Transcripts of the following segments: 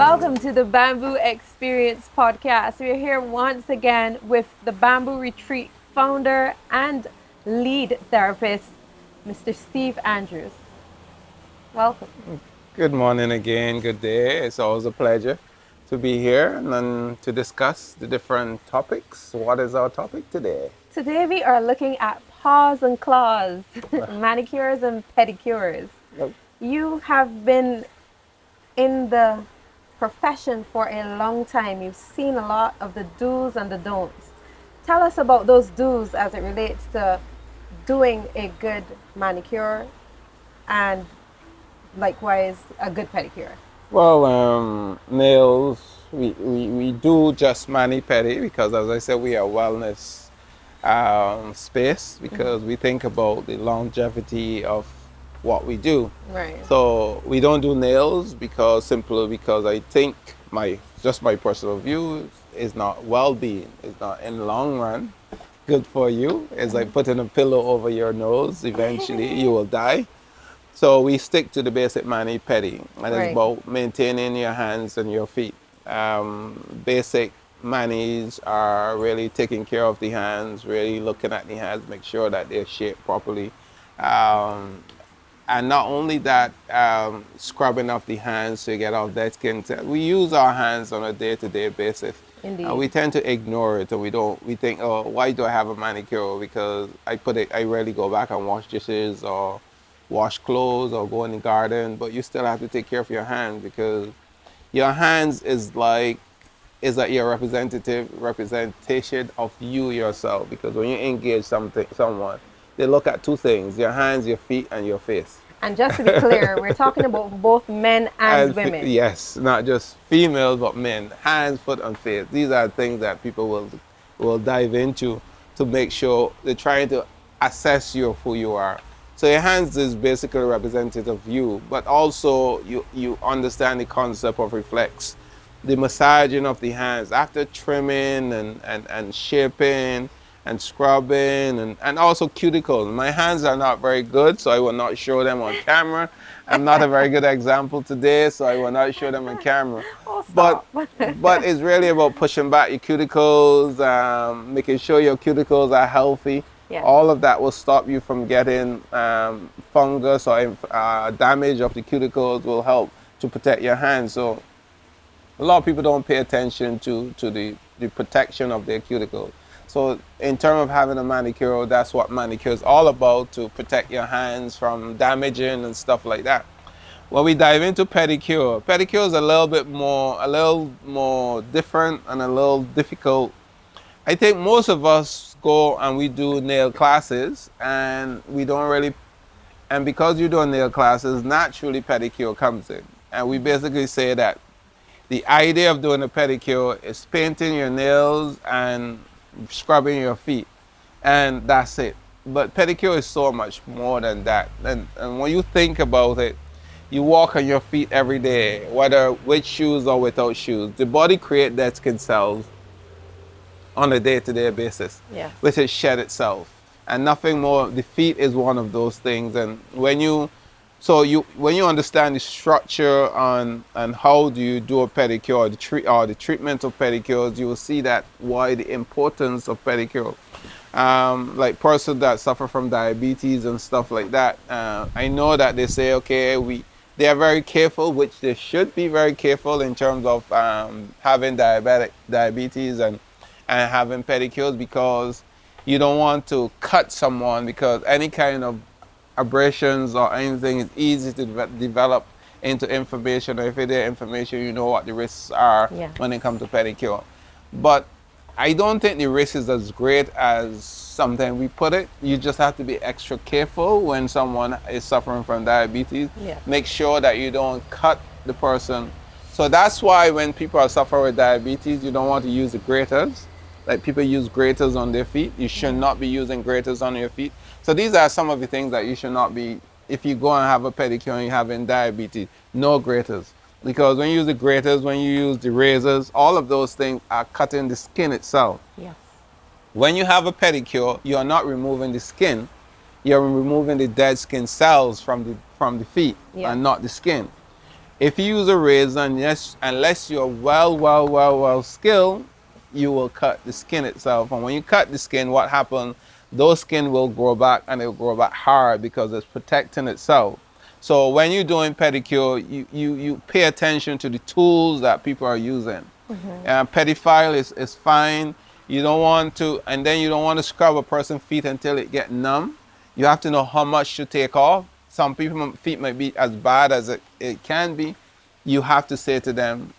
Welcome to the Bamboo Experience podcast. We're here once again with the Bamboo Retreat founder and lead therapist, Mr. Steve Andrews. Welcome. Good morning again, good day. It's always a pleasure to be here and to discuss the different topics. What is our topic today? Today we are looking at paws and claws, manicures and pedicures. Yep. You have been in the profession for a long time. You've seen a lot of the do's and the don'ts. Tell us about those do's as it relates to doing a good manicure and likewise a good pedicure. Well, nails, we do just mani-pedi because, as I said, we are wellness space because we think about the longevity of what we do. Right. So we don't do nails simply because I think my personal view is not well-being. It's not in the long run good for you. It's like putting a pillow over your nose. Eventually you will die. So we stick to the basic mani-pedi, and it's about maintaining your hands and your feet. Basic manis are really taking care of the hands, really looking at the hands, make sure that they're shaped properly. And not only that, scrubbing off the hands to get off dead skin. We use our hands on a day-to-day basis. Indeed. And we tend to ignore it, and we think, oh, why do I have a manicure? Because I rarely go back and wash dishes or wash clothes or go in the garden, but you still have to take care of your hands because your hands is like your representation of you yourself. Because when you engage someone, they look at two things: your hands, your feet, and your face. And just to be clear, we're talking about both men and women. Yes, not just females, but men. Hands, foot, and face. These are things that people will dive into to make sure they're trying to assess you of who you are. So your hands is basically representative of you, but also you understand the concept of reflex. The massaging of the hands after trimming and shaping and scrubbing and also cuticles. My hands are not very good, so I will not show them on camera. I'm not a very good example today, so I will not show them on camera. Oh, stop. But it's really about pushing back your cuticles, making sure your cuticles are healthy. Yes. All of that will stop you from getting fungus or damage of the cuticles, will help to protect your hands. So a lot of people don't pay attention to the protection of their cuticles. So in terms of having a manicure, that's what manicure is all about, to protect your hands from damaging and stuff like that. When we dive into pedicure, pedicure is a little more different and a little difficult. I think most of us go and we do nail classes, and we don't really, and because you do nail classes, naturally pedicure comes in. And we basically say that the idea of doing a pedicure is painting your nails and scrubbing your feet, and that's it. But pedicure is so much more than that. And when you think about it, you walk on your feet every day, whether with shoes or without shoes. The body creates dead skin cells on a day-to-day basis, which is shed itself, and nothing more. The feet is one of those things. And when you understand the structure on and how do you do a pedicure, or the treatment of pedicures, you will see that why the importance of pedicure. Like persons that suffer from diabetes and stuff like that, I know that they say, okay, they are very careful, which they should be very careful in terms of having diabetes and having pedicures, because you don't want to cut someone, because any kind of abrasions or anything is easy to develop into inflammation, or if it is inflammation, you know what the risks are when it comes to pedicure. But I don't think the risk is as great as sometimes we put it. You just have to be extra careful when someone is suffering from diabetes. Make sure that you don't cut the person. So that's why when people are suffering with diabetes, you don't want to use the graters. Like people use graters on their feet. You should not be using graters on your feet. So these are some of the things that you should not be, if you go and have a pedicure and you're having diabetes, no graters. Because when you use the graters, when you use the razors, all of those things are cutting the skin itself. When you have a pedicure, you're not removing the skin, you're removing the dead skin cells from the feet and not the skin. If you use a razor, and yes, unless you're well skilled, you will cut the skin itself. And when you cut the skin, what happens? Those skin will grow back, and it will grow back hard because it's protecting itself. So when you're doing pedicure, you pay attention to the tools that people are using. Pedifile is fine. You don't want to, and then you don't want to scrub a person's feet until it get numb. You have to know how much to take off. Some people's feet might be as bad as it can be. You have to say to them,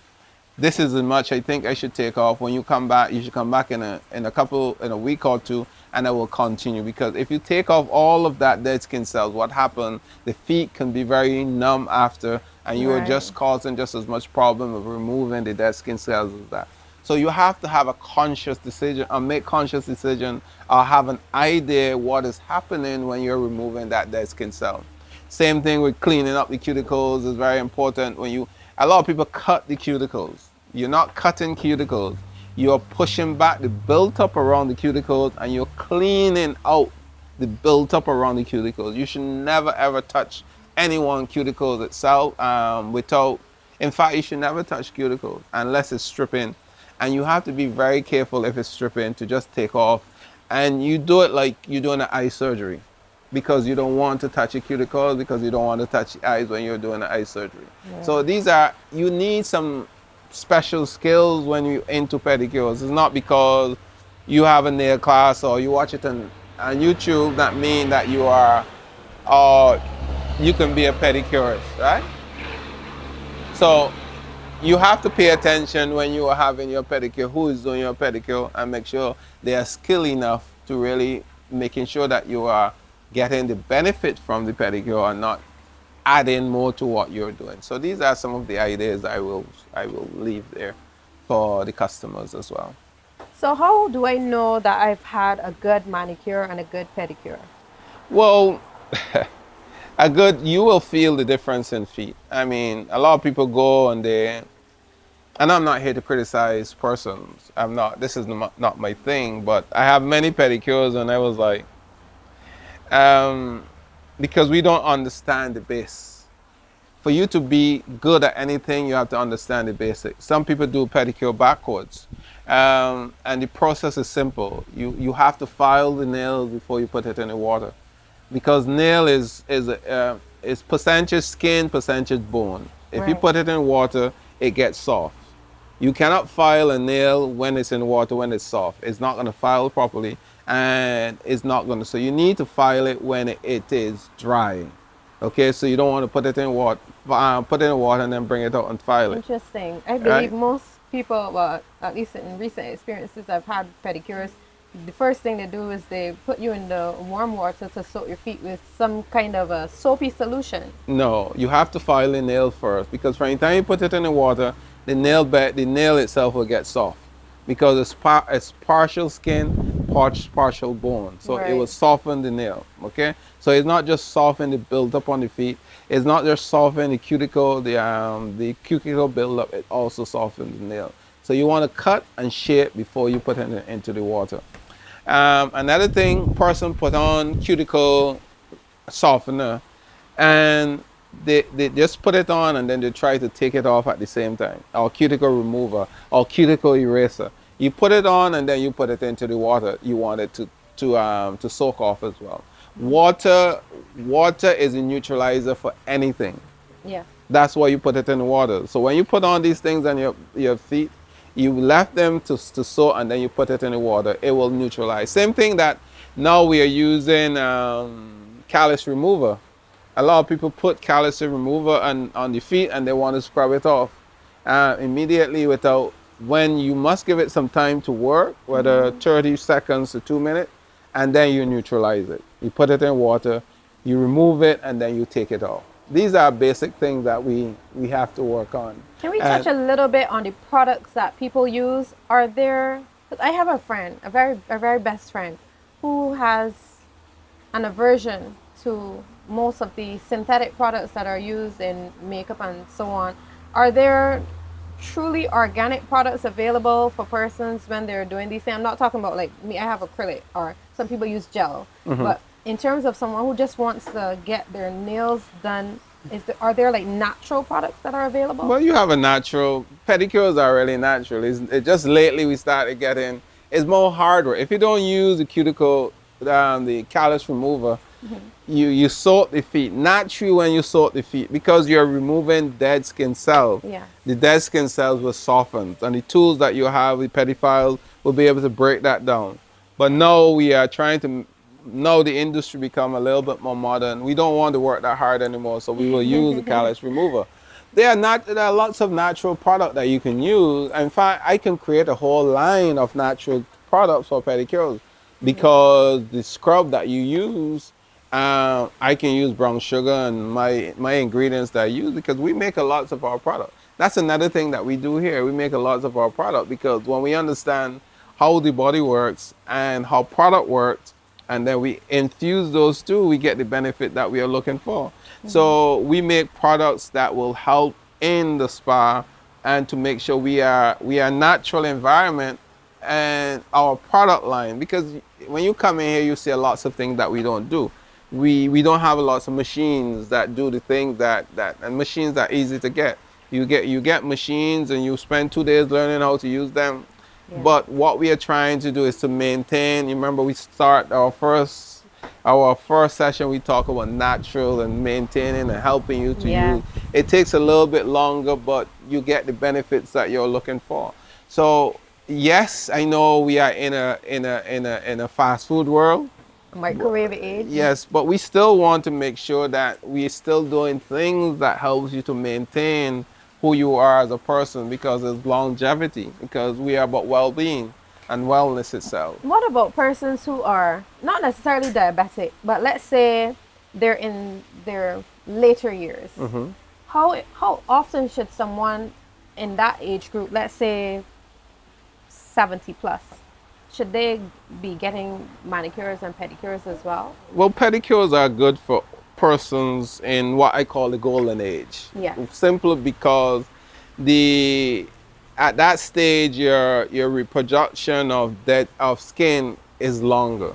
this is as much I think I should take off. When you come back, you should come back in a week or two, and I will continue. Because if you take off all of that dead skin cells, what happens? The feet can be very numb after, and you are just causing just as much problem of removing the dead skin cells as that. So you have to have a conscious decision, or make conscious decision, or have an idea what is happening when you're removing that dead skin cell. Same thing with cleaning up the cuticles is very important. A lot of people cut the cuticles. You're not cutting cuticles. You're pushing back the built up around the cuticles, and you're cleaning out the built up around the cuticles. You should never ever touch anyone's cuticles itself in fact, you should never touch cuticles unless it's stripping. And you have to be very careful if it's stripping to just take off. And you do it like you're doing an eye surgery, because you don't want to touch your cuticles, because you don't want to touch the eyes when you're doing an eye surgery. So you need some special skills when you're into pedicures. It's not because you have a nail class or you watch it on YouTube that mean that you are, or you can be a pedicurist, right? So you have to pay attention when you are having your pedicure, who is doing your pedicure, and make sure they are skilled enough to really making sure that you are getting the benefit from the pedicure and not adding more to what you're doing. So these are some of the ideas I will leave there for the customers as well. So how do I know that I've had a good manicure and a good pedicure? Well, you will feel the difference in feet. I mean, a lot of people go and I'm not here to criticize persons. This is not my thing, but I have many pedicures, and I was like, because we don't understand the base. For you to be good at anything, you have to understand the basics. Some people do pedicure backwards, and the process is simple. You have to file the nails before you put it in the water, because nail is percentage skin, percentage bone. If you put it in water, it gets soft. You cannot file a nail when it's in water, when it's soft. It's not going to file properly, and it's not going to. So you need to file it when it is dry. Okay, so you don't want to put it in water, and then bring it out and file it. Interesting. I believe most people, well, at least in recent experiences I've had pedicures, the first thing they do is they put you in the warm water to soak your feet with some kind of a soapy solution. No, you have to file the nail first, because from the time you put it in the water, the nail itself will get soft, because it's partial skin, partial bone. So it will soften the nail. Okay, so it's not just soften the build up on the feet. It's not just soften the cuticle, the cuticle build up. It also softens the nail. So you want to cut and shape before you put it into the water. Another thing, person put on cuticle softener, and they just put it on, and then they try to take it off at the same time, or cuticle remover or cuticle eraser. You put it on, and then you put it into the water. You want it to soak off as well. Water is a neutralizer for anything. Yeah. That's why you put it in the water. So when you put on these things on your feet, you left them to soak, and then you put it in the water. It will neutralize. Same thing that now we are using callus remover. A lot of people put callus remover on the feet, and they want to scrub it off immediately when you must give it some time to work, whether 30 seconds to 2 minutes, and then you neutralize it. You put it in water, you remove it, and then you take it off. These are basic things that we have to work on. Can we touch a little bit on the products that people use? Are there, because I have a friend, a very best friend, who has an aversion to most of the synthetic products that are used in makeup and so on. Are there truly organic products available for persons when they're doing these things? I'm not talking about like me, I have acrylic, or some people use gel. But in terms of someone who just wants to get their nails done Are there like natural products that are available? Well, you have a natural, pedicures are really natural. It just lately we started getting, it's more hardware. If you don't use the cuticle, the callus remover, Hmm. you sort the feet. Naturally when you sort the feet, because you're removing dead skin cells, Yeah. the dead skin cells will soften. And the tools that you have, the pediphiles, will be able to break that down. But now we are trying to, now the industry become a little bit more modern. We don't want to work that hard anymore, so we will use the callus remover. There are lots of natural product that you can use. In fact, I can create a whole line of natural products for pedicures Hmm. because the scrub that you use, I can use brown sugar and my ingredients that I use because we make a lots of our product. That's another thing that we do here. We make a lots of our product because when we understand how the body works and how product works, and then we infuse those two, we get the benefit that we are looking for. Hmm. So we make products that will help in the spa and to make sure we are natural environment and our product line, because when you come in here you see lots of things that we don't do. We don't have lots of machines that do the things that and machines are easy to get. You get machines and you spend 2 days learning how to use them. Yeah. But what we are trying to do is to maintain. You remember we start our first session, we talk about natural and maintaining and helping you to Yeah. use. It takes a little bit longer, but you get the benefits that you're looking for. So yes, I know we are in a fast food world. Microwave age. Yes, but we still want to make sure that we're still doing things that helps you to maintain who you are as a person, because it's longevity, because we are about well-being and wellness itself. What about persons who are not necessarily diabetic, but let's say they're in their later years? How often should someone in that age group, let's say 70 plus, should they be getting manicures and pedicures as well? Well, pedicures are good for persons in what I call the golden age. Yeah. Simply because the at that stage your reproduction of skin is longer.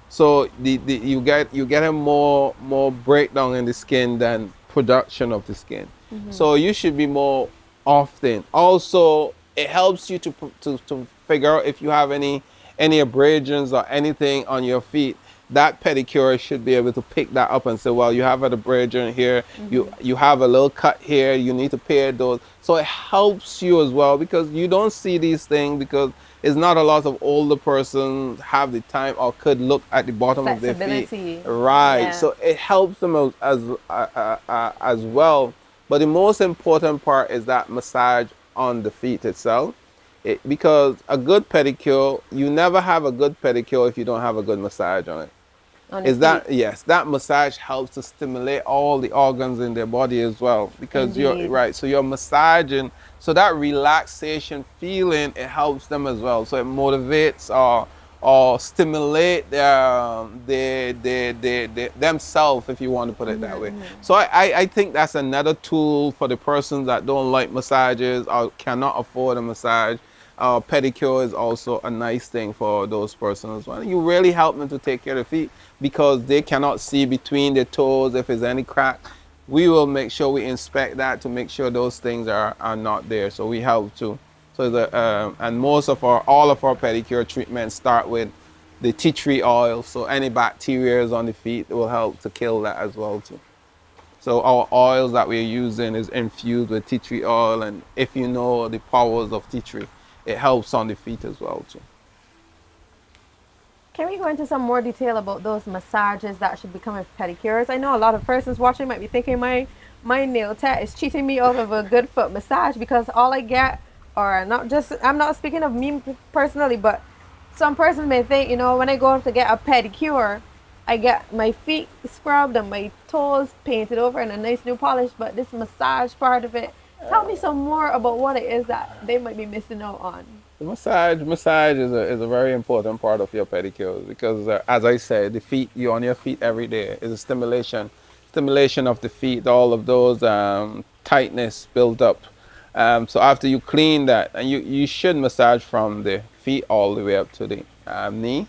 So you get a more breakdown in the skin than production of the skin. Hmm. So you should be more often. Also, it helps you to figure out if you have any abrasions or anything on your feet. That pedicure should be able to pick that up and say, well, you have an abrasion here, Hmm. you have a little cut here, you need to pair those. So it helps you as well, because you don't see these things because it's not a lot of older persons have the time or could look at the The bottom of their feet. flexibility. Right. Yeah. So it helps them as well. But the most important part is that massage on the feet itself. Because a good pedicure, you never have a good pedicure if you don't have a good massage on it. On the Is feet. that, yes, that massage helps to stimulate all the organs in their body as well, because you're Indeed. right, so you're massaging, so that relaxation feeling, it helps them as well, so it motivates or stimulate themselves, if you want to put it that way. Hmm. So I think that's another tool for the persons that don't like massages or cannot afford a massage. Pedicure is also a nice thing for those persons as well. You really help them to take care of their feet because they cannot see between their toes if there's any crack. We will make sure we inspect that to make sure those things are not there. So we help too. So and all of our pedicure treatments start with the tea tree oil. So any bacteria on the feet will help to kill that as well too. So our oils that we're using is infused with tea tree oil, and if you know the powers of tea tree, it helps on the feet as well too. Can we go into some more detail about those massages that should be coming with pedicures? I know a lot of persons watching might be thinking my nail tech is cheating me out of a good foot massage because all I get, or not just, I'm not speaking of me personally, but some persons may think, when I go to get a pedicure, I get my feet scrubbed and my toes painted over and a nice new polish, but this massage part of it, tell me some more about what it is that they might be missing out on. The massage is a very important part of your pedicure because, as I said, the feet, you're on your feet every day. Is a stimulation of the feet, all of those tightness built up. So after you clean that, and you should massage from the feet all the way up to the knee.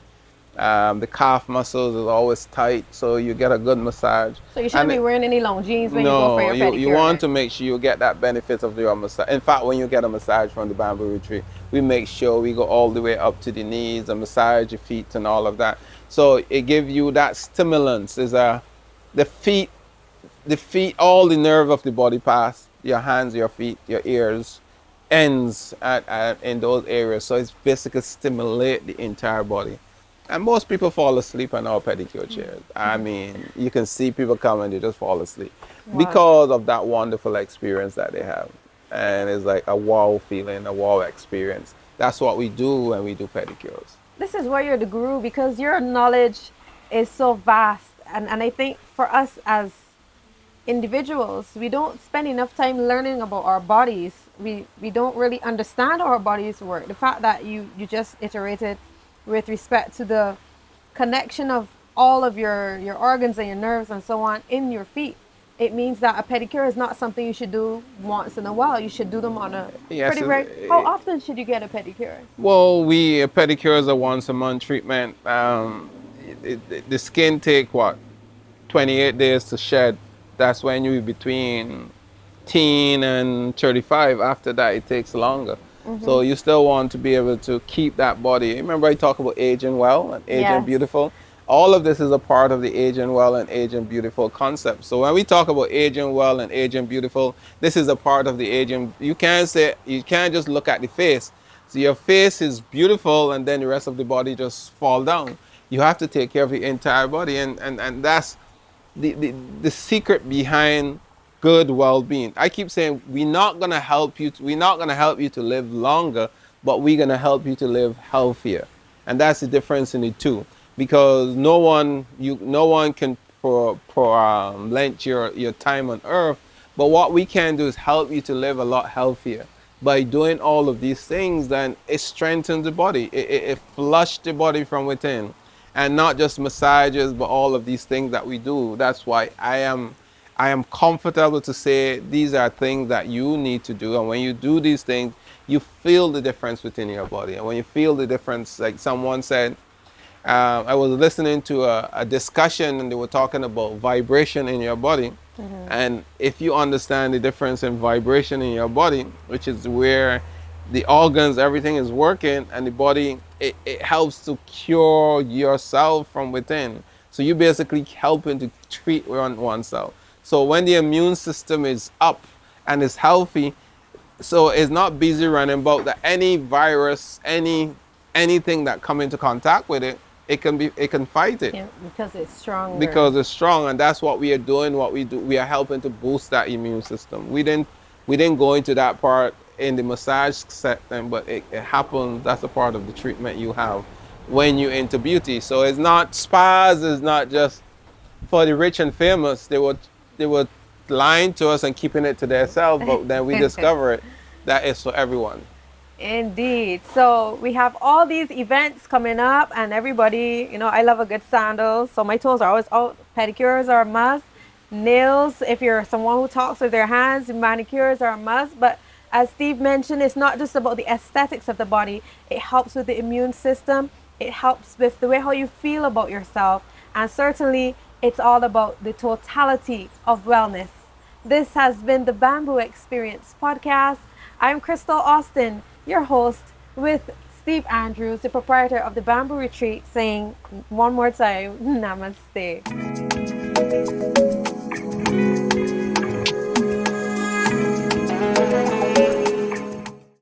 The calf muscles is always tight, so you get a good massage. So you shouldn't And be wearing any long jeans when you go for no, your you want pedicure. to make sure you get that benefit of your massage. In fact, when you get a massage from the bamboo retreat, we make sure we go all the way up to the knees and massage your feet and all of that. So it gives you that stimulants. The feet, all the nerve of the body pass, your hands, your feet, your ears, ends in those areas. So it's basically stimulate the entire body. And most people fall asleep on our pedicure chairs. I mean, you can see people come and they just fall asleep Wow. because of that wonderful experience that they have. And it's like a wow feeling, a wow experience. That's what we do when we do pedicures. This is why you're the guru, because your knowledge is so vast. And I think for us as individuals, we don't spend enough time learning about our bodies. We don't really understand how our bodies work. The fact that you just iterated with respect to the connection of all of your organs and your nerves and so on in your feet, it means that a pedicure is not something you should do once in a while. You should do them on a Yes, pretty regular. How often should you get a pedicure? well, we pedicures are once a month treatment. The skin take what 28 days to shed. That's when you're between teen and 35. After that, it takes longer. So you still want to be able to keep that body. Remember I talk about aging well and aging Yes. beautiful? All of this is a part of the aging well and aging beautiful concept. So when we talk about aging well and aging beautiful, this is a part of the aging. You can't just look at the face. So your face is beautiful and then the rest of the body just fall down. You have to take care of the entire body, and that's the secret behind good well-being. I keep saying we're not gonna help you to live longer, but we're gonna help you to live healthier. And that's the difference in the two. Because no one can lend your time on earth, but what we can do is help you to live a lot healthier. By doing all of these things, then it strengthens the body. It flushes the body from within, and not just massages, but all of these things that we do. That's why I am comfortable to say these are things that you need to do. And when you do these things, you feel the difference within your body. And when you feel the difference, like someone said, I was listening to a discussion and they were talking about vibration in your body. And if you understand the difference in vibration in your body, which is where the organs, everything is working, and the body, it helps to cure yourself from within. So you're basically helping to treat oneself. So when the immune system is up and is healthy, so it's not busy running about that any virus, anything that come into contact with it, it can fight it Yeah, because it's stronger. because it's strong. And that's what we are doing. What we do, we are helping to boost that immune system. We didn't go into that part in the massage setting, but it happens. That's a part of the treatment you have when you're into beauty. So it's not spas is not just for the rich and famous. They were lying to us and keeping it to themselves, but then we discover it that is for everyone. Indeed. So we have all these events coming up, and everybody, I love a good sandal. So my toes are always out. Pedicures are a must. Nails, if you're someone who talks with their hands, manicures are a must. But as Steve mentioned, it's not just about the aesthetics of the body, it helps with the immune system, it helps with the way how you feel about yourself. And certainly, it's all about the totality of wellness. This has been the Bamboo Experience podcast. I'm Crystal Austin, your host, with Steve Andrews, the proprietor of the Bamboo Retreat, saying one more time, Namaste.